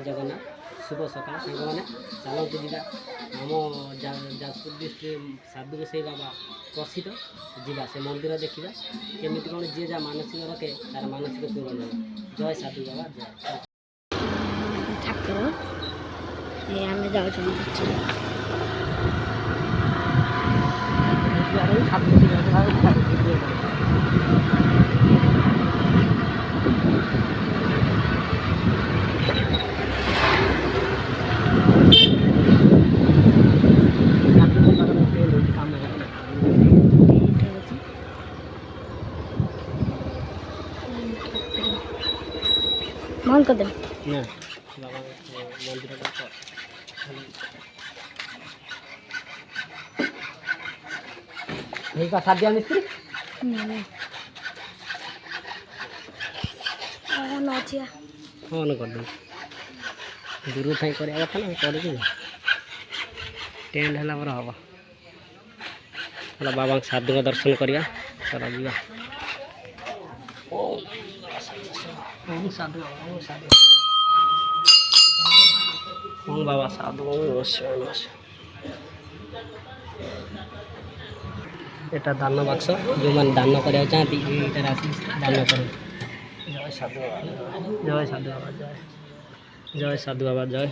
जगन्नाथ शुभ सकाल सांग मैंने चलते जा आम जाजपुर डिस्ट्रिक्ट साधु गोसाई बाबा प्रसिद्ध जीवा से मंदिर देखा केमी कौन जी जहाँ मानसिक रखे तार मानसिक पूरण हो। जय साधु बाबा जय ठाकुर मान कर दे ना बाबा मंदिर का साध्या मिस्त्री नचिया फोन कर दे दूर थाई कर टेंट है पर हम बाबा साधु का दर्शन करवा चला जा साधु साधु ओम बाबा साधु एटा दान बाक्स जो मैंने दान करा चाहती ये राशि दान कर। जय साधु बाबा जय साधु बाबा जय जय साधु बाबा जय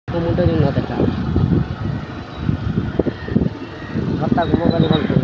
मुंडे दिन देखा घरटा मोबाइल बंद कर